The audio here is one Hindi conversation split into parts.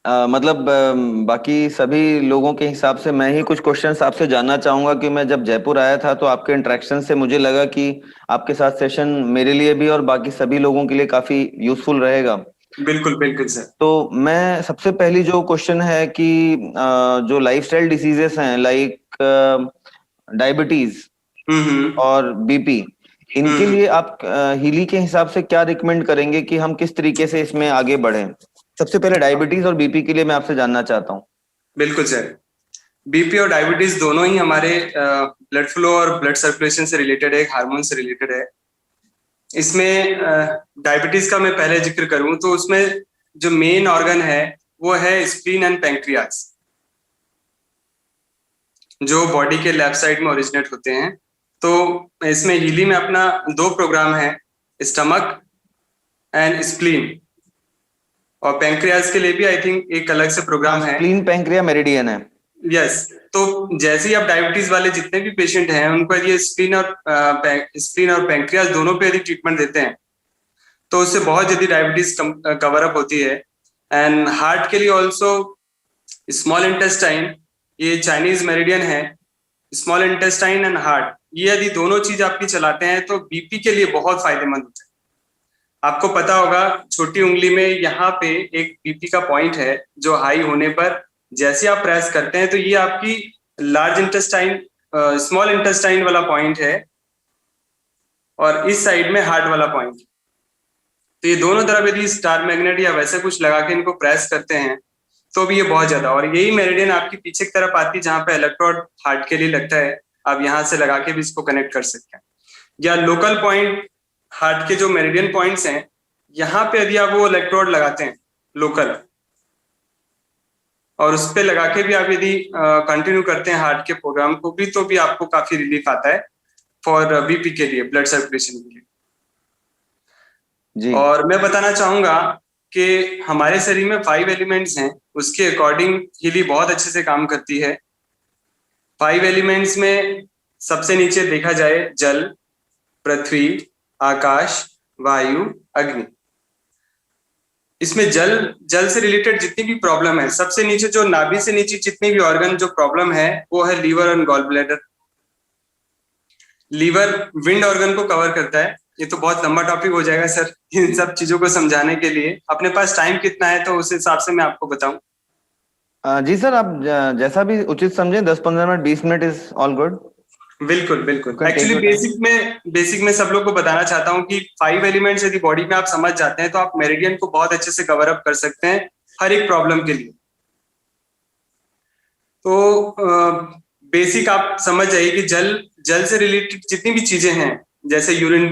मतलब बाकी सभी लोगों के हिसाब से मैं ही कुछ क्वेश्चंस आपसे जानना चाहूंगा कि मैं जब जयपुर आया था तो आपके इंटरेक्शन से मुझे लगा कि आपके साथ सेशन मेरे लिए भी और बाकी सभी लोगों के लिए काफी यूजफुल रहेगा। बिल्कुल बिल्कुल सर। तो मैं सबसे पहली जो क्वेश्चन है कि जो लाइफस्टाइल डिसीजेस हैं लाइक डायबिटीज हम्म। और बीपी, इनके हम्म। लिए आप हीली के हिसाब से क्या रिकमेंड करेंगे कि हम किस तरीके से इसमें आगे बढ़ें? सबसे पहले डायबिटीज और बीपी के लिए मैं आपसे जानना चाहता हूँ। बिल्कुल सर। बीपी और डायबिटीज दोनों ही हमारे ब्लड फ्लो और ब्लड सर्कुलेशन से रिलेटेड है, हार्मोन से रिलेटेड है। इसमें डायबिटीज का मैं पहले जिक्र करूं तो उसमें जो मेन ऑर्गन है वो है स्प्लीन एंड पैंक्रियाज, जो बॉडी के लेफ्ट साइड में ओरिजिनेट होते हैं। तो इसमें हीली में अपना दो प्रोग्राम है, स्टमक एंड स्प्लीन। और पैंक्रियाज के लिए भी आई थिंक एक अलग से हाँ, प्रोग्राम है। स्प्लीन पैंक्रिया मेरिडियन है। यस। तो जैसे ही आप डायबिटीज वाले जितने भी पेशेंट हैं उनको यदि स्प्लीन और पैंक्रियाज दोनों पे यदि ट्रीटमेंट देते हैं तो उससे बहुत जल्दी डायबिटीज कवर अप होती है। एंड हार्ट के लिए ऑल्सो स्मॉल इंटेस्टाइन, ये चाइनीज मेरिडियन है, स्मॉल इंटेस्टाइन एंड हार्ट, ये यदि दोनों चीज आपकी चलाते हैं तो बीपी के लिए बहुत फायदेमंद होता है। आपको पता होगा छोटी उंगली में यहाँ पे एक बीपी का पॉइंट है जो हाई होने पर जैसे आप प्रेस करते हैं तो ये आपकी लार्ज इंटेस्टाइन, स्मॉल इंटेस्टाइन वाला पॉइंट है और इस साइड में हार्ट वाला पॉइंट। तो ये दोनों तरफ यदि स्टार मैग्नेट या वैसे कुछ लगा के इनको प्रेस करते हैं तो भी ये बहुत ज्यादा, और यही मेरिडियन आपकी पीछे की तरफ आती है जहां पे इलेक्ट्रोड हार्ट के लिए लगता है। आप यहाँ से लगा के भी इसको कनेक्ट कर सकते हैं। या लोकल पॉइंट हार्ट के जो मेरिडियन पॉइंट्स हैं, यहाँ पे यदि आप वो इलेक्ट्रोड लगाते हैं लोकल और उस पे लगा के भी आप यदि कंटिन्यू करते हैं हार्ट के प्रोग्राम को भी तो भी आपको काफी रिलीफ आता है फॉर बीपी के लिए, ब्लड सर्कुलेशन के लिए। जी। और मैं बताना चाहूंगा कि हमारे शरीर में 5 एलिमेंट्स हैं, उसके अकॉर्डिंग हीली बहुत अच्छे से काम करती है। 5 एलिमेंट्स में सबसे नीचे देखा जाए जल, पृथ्वी, आकाश, वायु, अग्नि। इसमें जल जल से रिलेटेड जितनी भी प्रॉब्लम है, सबसे नीचे जो नाभि से नीचे जितनी भी ऑर्गन जो प्रॉब्लम है वो है लीवर और gall bladder. Liver wind organ को कवर करता है। ये तो बहुत लंबा टॉपिक हो जाएगा सर इन सब चीजों को समझाने के लिए। अपने पास टाइम कितना है तो उस हिसाब से मैं आपको बताऊं। जी सर, आप जैसा भी उचित समझें, 10-15 minute, 20 minute is all good. बिल्कुल यू बिल्कुल। Can take actually your time. Basic में सब लोग को बताना चाहता हूँ कि 5 एलिमेंट्स यदि बॉडी में आप समझ जाते हैं तो आप मेरिडियन को बहुत अच्छे से कवर अप कर सकते हैं हर एक प्रॉब्लम के लिए। तो बेसिक आप समझ जाइए कि जल जल से रिलेटेड जितनी भी चीजें हैं, जैसे यूरिन,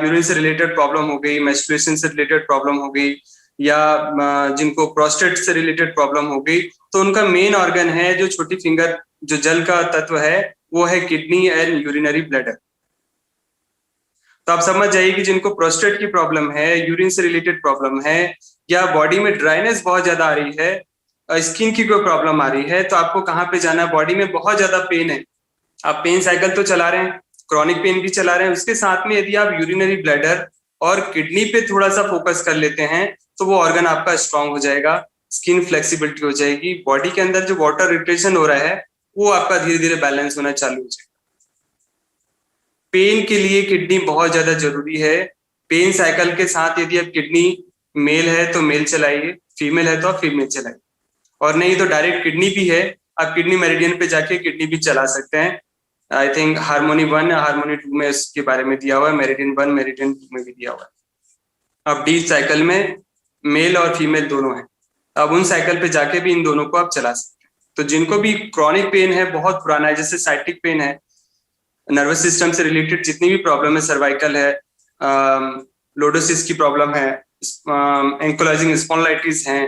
यूरिन से रिलेटेड प्रॉब्लम हो गई, मेंस्ट्रुएशन से रिलेटेड प्रॉब्लम हो गई, या जिनको प्रोस्टेट से रिलेटेड प्रॉब्लम हो गई, तो उनका मेन ऑर्गन है जो छोटी फिंगर जो जल का तत्व है वो है किडनी एंड यूरिनरी ब्लैडर। तो आप समझ जाइए कि जिनको प्रोस्टेट की प्रॉब्लम है, यूरिन से रिलेटेड प्रॉब्लम है, या बॉडी में ड्राइनेस बहुत ज्यादा आ रही है, स्किन की कोई प्रॉब्लम आ रही है, तो आपको कहाँ पे जाना है? बॉडी में बहुत ज्यादा पेन है, आप पेन साइकिल तो चला रहे हैं, क्रॉनिक पेन भी चला रहे हैं, उसके साथ में यदि आप यूरिनरी ब्लैडर और किडनी पे थोड़ा सा फोकस कर लेते हैं तो वो ऑर्गन आपका स्ट्रांग हो जाएगा, स्किन फ्लेक्सिबिलिटी हो जाएगी, बॉडी के अंदर जो वाटर रिटेंशन हो रहा है वो आपका धीरे धीरे बैलेंस होना चालू हो जाएगा। पेन के लिए किडनी बहुत ज्यादा जरूरी है। पेन साइकिल के साथ यदि आप किडनी मेल है तो मेल चलाइए, फीमेल है तो आप फीमेल चलाइए, और नहीं तो डायरेक्ट किडनी भी है, आप किडनी मेरिडियन पे जाके किडनी भी चला सकते हैं। आई थिंक हार्मोनी 1 या हार्मोनी 2 में इसके बारे में दिया हुआ है, मेरिडियन 1 मेरिडियन 2 में भी दिया हुआ है। अब डी साइकिल में मेल और फीमेल दोनों है, अब उन साइकिल पे जाके भी इन दोनों को आप चला सकते हैं। तो जिनको भी क्रॉनिक पेन है, बहुत पुराना है, जैसे साइटिक पेन है, नर्वस सिस्टम से रिलेटेड जितनी भी प्रॉब्लम है, सर्वाइकल है, लोडोसिस की प्रॉब्लम है, एंकोलाइजिंग स्पॉन्डिलाइटिस है,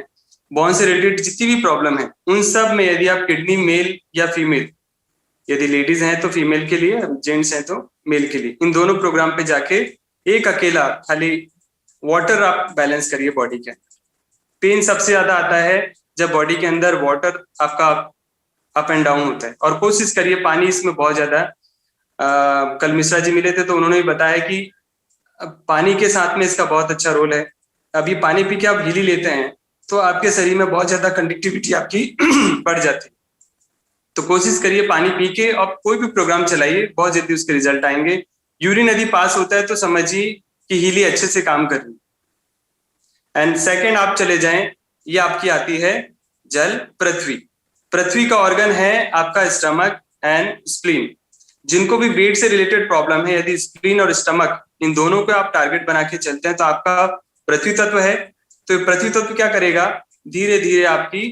बोन से रिलेटेड जितनी भी प्रॉब्लम है, उन सब में यदि आप किडनी मेल या फीमेल, यदि लेडीज हैं तो फीमेल के लिए, जेंट्स हैं तो मेल के लिए, इन दोनों प्रोग्राम पे जाके एक अकेला खाली वाटर आप बैलेंस करिए बॉडी के अंदर। पेन सबसे ज्यादा आता है जब बॉडी के अंदर वाटर आपका अप एंड डाउन होता है, और कोशिश करिए पानी इसमें बहुत ज्यादा, कल मिश्रा जी मिले थे तो उन्होंने भी बताया कि पानी के साथ में इसका बहुत अच्छा रोल है। अभी पानी पी के आप हिली लेते हैं तो आपके शरीर में बहुत ज्यादा कंडक्टिविटी आपकी बढ़ जाती है। तो कोशिश करिए पानी पी के आप कोई भी प्रोग्राम चलाइए, बहुत जल्दी उसके रिजल्ट आएंगे। यूरिन यदि पास होता है तो समझिए कि हीली अच्छे से काम कर रही है। एंड सेकेंड आप चले जाएं, ये आपकी आती है जल पृथ्वी। पृथ्वी का ऑर्गन है आपका स्टमक एंड स्प्लीन। जिनको भी वेट से रिलेटेड प्रॉब्लम है, यदि स्प्लीन और स्टमक इन दोनों को आप टारगेट बना के चलते हैं तो आपका पृथ्वी तत्व है। तो पृथ्वी तत्व क्या करेगा, धीरे धीरे आपकी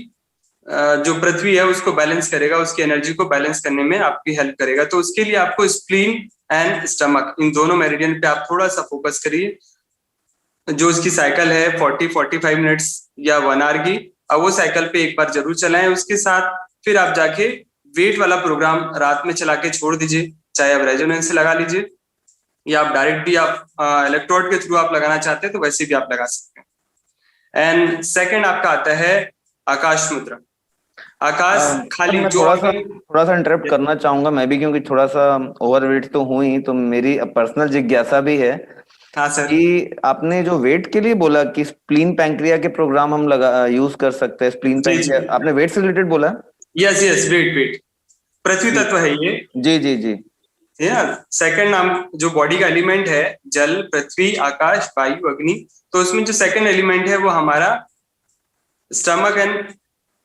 जो पृथ्वी है उसको बैलेंस करेगा, उसकी एनर्जी को बैलेंस करने में आपकी हेल्प करेगा। तो उसके लिए आपको स्प्लीन एंड स्टमक इन दोनों मेरिडियन पे आप थोड़ा सा फोकस करिए। जो उसकी साइकिल है 40-45 मिनट्स या 1 आवर की, अब वो साइकिल पे एक बार जरूर चलाएं। उसके साथ फिर आप जाके वेट वाला प्रोग्राम रात में चला के छोड़ दीजिए, चाहे आप रेजोनेंस से लगा लीजिए या आप डायरेक्ट भी आप इलेक्ट्रोड के थ्रू आप लगाना चाहते हैं तो वैसे भी आप लगा सकते हैं। एंड सेकंड आपका आता है आकाश मुद्रा। आकाश खाली मैं जो थोड़ा सा इंटरप्ट करना चाहूंगा मैं भी, क्योंकि थोड़ा सा ओवरवेट तो हूं ही, तो मेरी पर्सनल जिज्ञासा भी है हाँ सर, कि आपने जो वेट के लिए बोला कि स्प्लीन पैंक्रिया के प्रोग्राम हम लगा यूज कर सकते हैं। स्प्लीन जी पैंक्रिया जी, आपने वेट से रिलेटेड बोला? यस यस, वेट वेट, पृथ्वी जी तत्व है ये, जी जी जी। है ना। सेकंड नाम जो बॉडी का एलिमेंट है, जल पृथ्वी आकाश वायु अग्नि, तो उसमें जो सेकंड एलिमेंट है वो हमारा स्टमक एंड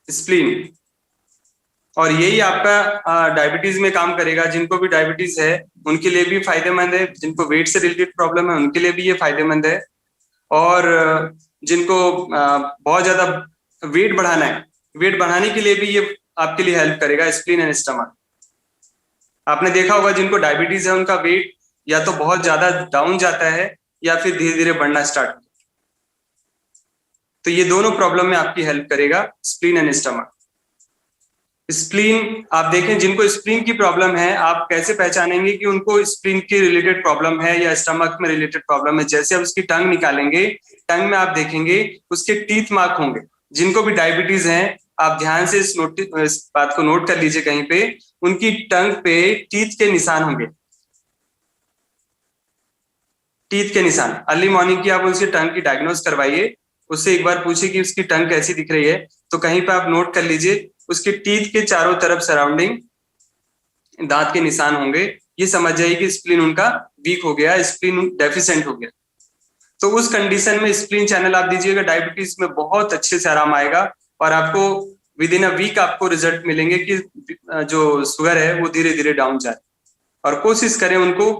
स्प्लीन। और यही आपका डायबिटीज में काम करेगा। जिनको भी डायबिटीज है उनके लिए भी फायदेमंद है, जिनको वेट से रिलेटेड प्रॉब्लम है उनके लिए भी ये फायदेमंद है। और जिनको बहुत ज्यादा वेट बढ़ाना है, वेट बढ़ाने के लिए भी ये आपके लिए हेल्प करेगा, स्प्लीन एंड स्टमक। आपने देखा होगा जिनको डायबिटीज है उनका वेट या तो बहुत ज्यादा डाउन जाता है या फिर धीरे धीरे बढ़ना स्टार्ट होता है। तो ये दोनों प्रॉब्लम में आपकी हेल्प करेगा स्प्लीन एंड स्टमक। स्प्लीन आप देखें, जिनको स्प्लीन की प्रॉब्लम है आप कैसे पहचानेंगे कि उनको स्प्लीन की रिलेटेड प्रॉब्लम है या स्टमक में रिलेटेड प्रॉब्लम है? जैसे आप उसकी टंग निकालेंगे, टंग में आप देखेंगे उसके टीथ मार्क होंगे। जिनको भी डायबिटीज है आप ध्यान से इस बात को नोट कर लीजिए, कहीं पे उनकी टंग पे टीथ के निशान होंगे, टीथ के निशान। अर्ली मॉर्निंग की आप उसकी टंग की डायग्नोस करवाइए, उससे एक बार पूछिए कि उसकी टंग कैसी दिख रही है। तो कहीं पे आप नोट कर लीजिए उसके टीथ के चारों तरफ सराउंडिंग दांत के निशान होंगे। ये समझ जाइए कि स्प्लीन उनका वीक हो गया, स्प्लीन डेफिशिएंट हो गया। तो उस कंडीशन में स्प्लीन चैनल आप दीजिएगा, डायबिटीज में बहुत अच्छे से आराम आएगा और आपको विद इन अ वीक आपको रिजल्ट मिलेंगे कि जो शुगर है वो धीरे धीरे डाउन जाए। और कोशिश करें उनको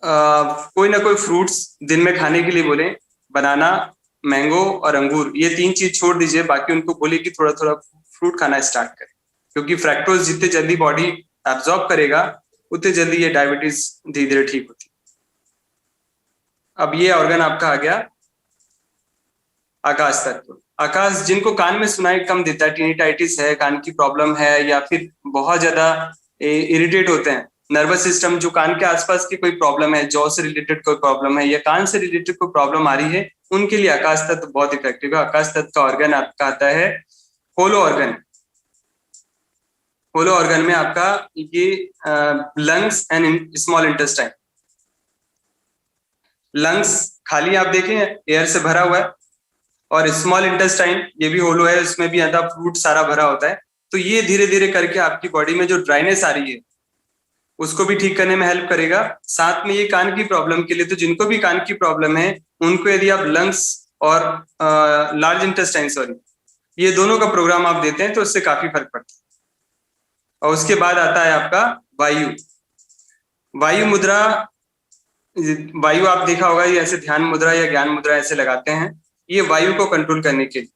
कोई ना कोई फ्रूट्स दिन में खाने के लिए बोले, बनाना, मैंगो और अंगूर, ये 3 चीज छोड़ दीजिए। बाकी उनको बोले कि थोड़ा थोड़ा फ्रूट खाना स्टार्ट करें, क्योंकि फ्रैक्टोज जितने जल्दी बॉडी एब्जॉर्ब करेगा उतने जल्दी ये डायबिटीज धीरे धीरे ठीक होती है। अब ये ऑर्गन आपका आ गया आकाश तत्व। आकाश, जिनको कान में सुनाई कम देता है, टिनिटाइटिस है, कान की प्रॉब्लम है, या फिर बहुत ज्यादा इरिटेट होते हैं, नर्वस सिस्टम, जो कान के आसपास की कोई प्रॉब्लम है, जॉ से रिलेटेड कोई प्रॉब्लम है या कान से रिलेटेड कोई प्रॉब्लम आ रही है, उनके लिए आकाश तत्व बहुत इफेक्टिव है। आकाश तत्व का ऑर्गन आपका आता है होलो ऑर्गन। होलो ऑर्गन में आपका ये lungs and small intestine. Lungs खाली आप देखें एयर से भरा हुआ है, और स्मॉल इंटेस्टाइन ये भी होलो है, उसमें भी आधा फ्लूइड सारा भरा होता है। तो ये धीरे धीरे करके आपकी बॉडी में जो ड्राइनेस आ रही है उसको भी ठीक करने में हेल्प करेगा। साथ में ये कान की प्रॉब्लम के लिए, तो जिनको भी कान की प्रॉब्लम है उनको यदि आप लंग्स और लार्ज इंटेस्टाइन, सॉरी, ये दोनों का प्रोग्राम आप देते हैं तो उससे काफी फर्क पड़ता है। और उसके बाद आता है आपका वायु। वायु मुद्रा, वायु आप देखा होगा ये ऐसे ध्यान मुद्रा या ज्ञान मुद्रा ऐसे लगाते हैं, ये वायु को कंट्रोल करने के लिए।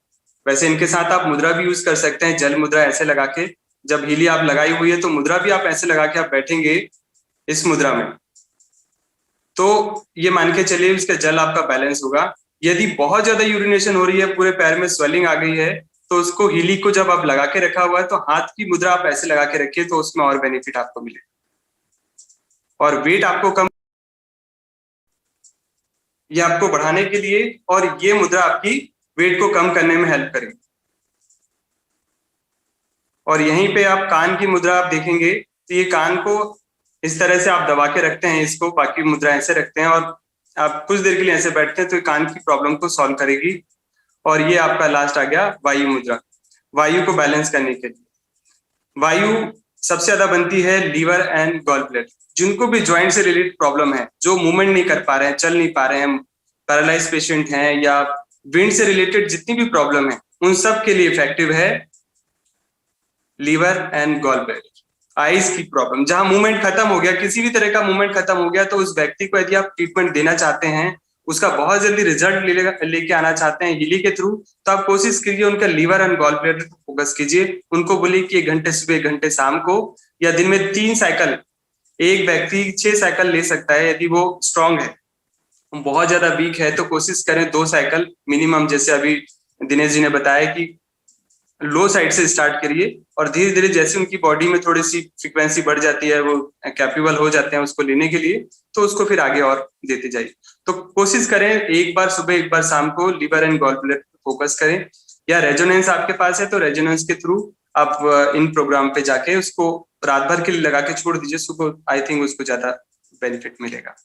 वैसे इनके साथ आप मुद्रा भी यूज कर सकते हैं, जल मुद्रा ऐसे लगा के। जब हीली आप लगाई हुई है तो मुद्रा भी आप ऐसे लगा के आप बैठेंगे इस मुद्रा में, तो ये मान के चलिए इसका जल आपका बैलेंस होगा। यदि बहुत ज्यादा यूरिनेशन हो रही है, पूरे पैर में स्वेलिंग आ गई है, तो उसको हीली को जब आप लगा के रखा हुआ है तो हाथ की मुद्रा आप ऐसे लगा के रखिए, तो उसमें और बेनिफिट आपको मिलेगा। और वेट आपको कम, ये आपको बढ़ाने के लिए, और ये मुद्रा आपकी वेट को कम करने में हेल्प करेगी। और यहीं पे आप कान की मुद्रा आप देखेंगे तो ये कान को इस तरह से आप दबा के रखते हैं, इसको, बाकी मुद्रा ऐसे रखते हैं और आप कुछ देर के लिए ऐसे बैठते हैं, तो कान की प्रॉब्लम को सॉल्व करेगी। और ये आपका लास्ट आ गया वायु मुद्रा, वायु को बैलेंस करने के लिए। वायु सबसे ज्यादा बनती है लीवर एंड गॉल ब्लैडर। जिनको भी ज्वाइंट से रिलेटेड प्रॉब्लम है, जो मूवमेंट नहीं कर पा रहे हैं, चल नहीं पा रहे हैं, पैरालाइज पेशेंट हैं, या विंड से रिलेटेड जितनी भी प्रॉब्लम है, उन सब के लिए इफेक्टिव है liver and gall bladder. Eyes की प्रॉब्लम, जहां मूवमेंट खत्म हो गया, किसी भी तरह का मूवमेंट खत्म हो गया, तो उस व्यक्ति को यदि आप ट्रीटमेंट देना चाहते हैं, उसका बहुत जल्दी रिजल्ट लेके आना चाहते हैं हीली के थ्रू, तो आप कोशिश कीजिए उनका लीवर एंड गॉल ब्लैडर पर फोकस कीजिए। उनको बोलिए कि 1 घंटे सुबह 1 घंटे शाम को, या दिन में 3 साइकिल, एक व्यक्ति 6 साइकिल ले सकता है यदि वो स्ट्रांग है। बहुत ज्यादा वीक है तो कोशिश करें 2 साइकिल मिनिमम, जैसे अभी दिनेश जी ने बताया कि लो साइड से स्टार्ट करिए, और धीरे धीरे जैसे उनकी बॉडी में थोड़ी सी फ्रीक्वेंसी बढ़ जाती है, वो कैपेबल हो जाते हैं उसको लेने के लिए, तो उसको फिर आगे और देते जाइए। तो कोशिश करें 1 बार सुबह 1 बार शाम को लीवर एंड गॉल ब्लैडर पे फोकस करें, या रेजोनेंस आपके पास है तो रेजोनेंस के थ्रू आप इन प्रोग्राम पे जाके उसको रात भर के लिए लगा के छोड़ दीजिए, सुबह आई थिंक उसको ज्यादा बेनिफिट मिलेगा।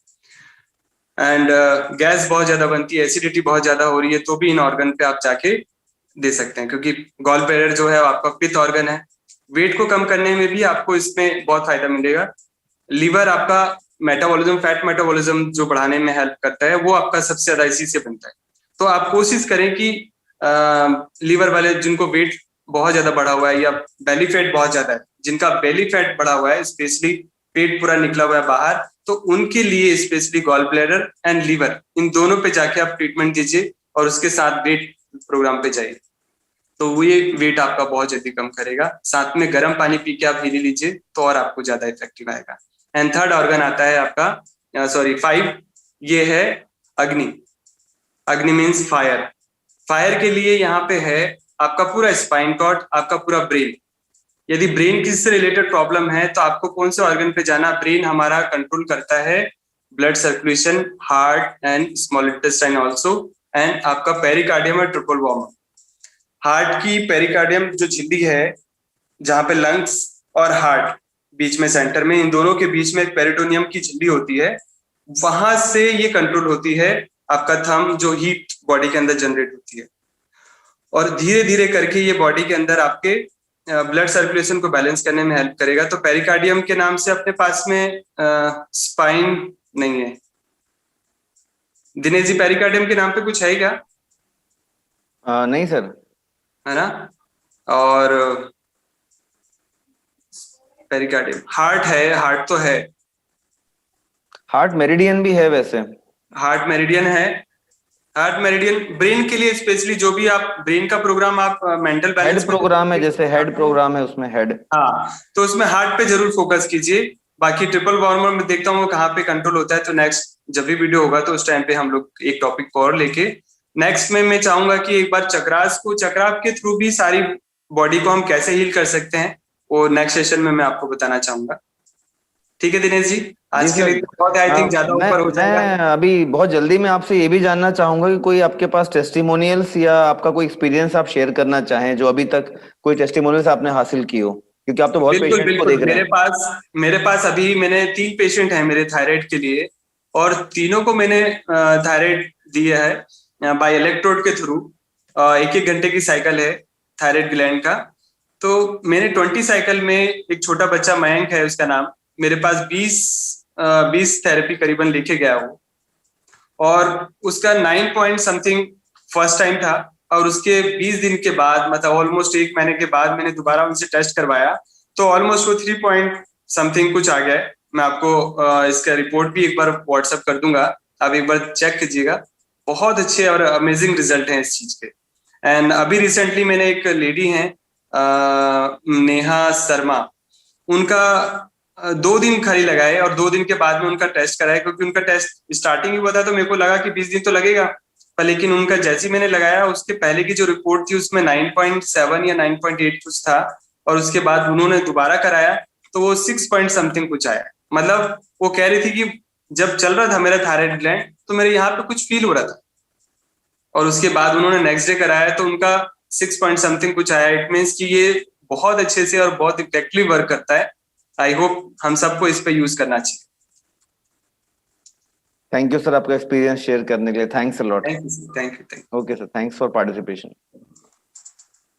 एंड गैस बहुत ज्यादा बनती है, एसिडिटी बहुत ज्यादा हो रही है, तो भी इन ऑर्गन पे आप जाके दे सकते हैं, क्योंकि गॉल ब्लैडर जो है आपका पित्त ऑर्गन है। वेट को कम करने में भी आपको इसमें बहुत फायदा मिलेगा। लीवर आपका मेटाबॉलिज्म, फैट मेटाबॉलिज्म जो बढ़ाने में हेल्प करता है, वो आपका सबसे ज्यादा इसी से बनता है। तो आप कोशिश करें कि लीवर वाले जिनको वेट बहुत ज्यादा बढ़ा हुआ है, या बेली फैट बहुत ज्यादा है, जिनका बेली फैट बढ़ा हुआ है, स्पेशली पेट पूरा निकला हुआ है बाहर, तो उनके लिए specially gall bladder and liver, इन दोनों पे जाके आप ट्रीटमेंट दीजिए, और उसके साथ वेट प्रोग्राम पे जाइए, तो वो ये वेट आपका बहुत जल्दी कम करेगा। साथ में गर्म पानी पी के आप हीली लीजिए, तो और आपको ज्यादा इफेक्टिव आएगा। एंड थर्ड ऑर्गन आता है आपका, सॉरी 5, ये है अग्नि। अग्नि मीन्स फायर। फायर के लिए यहाँ पे है आपका पूरा स्पाइन कॉर्ड, आपका पूरा ब्रेन। यदि ब्रेन किससे रिलेटेड प्रॉब्लम है, तो आपको कौन से ऑर्गन पे जाना। ब्रेन हमारा कंट्रोल करता है blood circulation, heart and small intestine also, and आपका पेरिकार्डियम और ट्रिपल वॉर्मर। हार्ट की पेरिकार्डियम जो झिल्ली है, जहां पे लंग्स और हार्ट बीच में सेंटर में, इन दोनों के बीच में एक पेरिटोनियम की झिल्ली होती है, वहां से ये कंट्रोल होती है आपका थंब, जो हीट बॉडी के अंदर जनरेट होती है, और धीरे धीरे करके ये बॉडी के अंदर आपके ब्लड सर्कुलेशन को बैलेंस करने में हेल्प करेगा। तो पेरिकार्डियम के नाम से अपने पास में स्पाइन नहीं है। दिनेश जी, पेरिकार्डियम के नाम पे कुछ है क्या? नहीं सर। है ना। और पेरिकार्डियम, हार्ट है, हार्ट तो है, हार्ट मेरिडियन भी है वैसे। हार्ट मेरिडियन है। हार्ट मेरिडियन ब्रेन के लिए स्पेशली, जो भी आप ब्रेन का प्रोग्राम आप मेंटल बैलेंस हेड प्रोग्राम है, जैसे हेड प्रोग्राम है उसमें हेड। हाँ, तो उसमें हार्ट पे जरूर फोकस कीजिए। बाकी ट्रिपल वार्मर में देखता हूँ कहाँ पे कंट्रोल होता है, तो नेक्स्ट जब भी वीडियो होगा तो उस टाइम पे हम लोग एक टॉपिक को और लेके नेक्स्ट में मैं चाहूंगा कि एक बार चक्रास को, चक्रास के थ्रू भी सारी बॉडी को हम कैसे हील कर सकते हैं, वो नेक्स्ट सेशन में मैं आपको बताना चाहूंगा। ठीक है दिनेश जी, आज के लिए बहुत आई थिंक ज्यादा ऊपर हो जाएगा। मैं अभी बहुत जल्दी में आपसे ये भी जानना चाहूंगा कि कोई आपके पास टेस्टिमोनियल्स या आपका कोई एक्सपीरियंस आप शेयर करना चाहें, जो अभी तक कोई टेस्टिमोनियल्स आपने हासिल की हो, क्योंकि आप तो बहुत बिल्कुल पेशेंट्स को बिल्कुल, देख रहे हैं। मेरे पास अभी मैंने 3 पेशेंट हैं मेरे थायराइड के लिए, और तीनों को मैंने थायराइड दिया है बाय इलेक्ट्रोड के थ्रू। 1-1 घंटे की साइकिल है थायराइड ग्लैंड का। तो मैंने 20 साइकिल में, एक छोटा बच्चा मयंक है उसका नाम, मेरे पास 20 थेरेपी करीबन लेके गया वो, और उसका 9 पॉइंट समथिंग फर्स्ट टाइम था, और उसके 20 दिन के बाद, मतलब ऑलमोस्ट 1 महीने के बाद मैंने दोबारा उनसे टेस्ट करवाया, तो ऑलमोस्ट वो 3 पॉइंट समथिंग कुछ आ गया है। मैं आपको इसका रिपोर्ट भी एक बार व्हाट्सएप कर दूंगा, आप एक बार चेक कीजिएगा। बहुत अच्छे और अमेजिंग रिजल्ट हैं इस चीज के। एंड अभी रिसेंटली मैंने एक लेडी है नेहा शर्मा, उनका 2 दिन खाली लगाए, और 2 दिन के बाद में उनका टेस्ट कराया, क्योंकि उनका टेस्ट स्टार्टिंग ही हुआ था, तो मेरे को लगा कि 20 दिन तो लगेगा, पर लेकिन उनका जैसे ही मैंने लगाया, उसके पहले की जो रिपोर्ट थी उसमें 9.7 या 9.8 कुछ था, और उसके बाद उन्होंने दोबारा कराया तो वो 6 पॉइंट समथिंग कुछ आया। मतलब वो कह रही थी कि जब चल रहा था मेरा थायराइड ग्लैंड, तो मेरे यहाँ पे कुछ फील हो रहा था, और उसके बाद उन्होंने नेक्स्ट डे कराया तो उनका 6 पॉइंट समथिंग कुछ आया। इट मीन्स कि ये बहुत अच्छे से और बहुत इफेक्टिवली वर्क करता है। आई होप हम सबको इस पे यूज करना चाहिए। थैंक यू सर आपका एक्सपीरियंस शेयर करने के लिए, thanks a lot. Thank you sir, thank you. Okay sir, thanks for participation.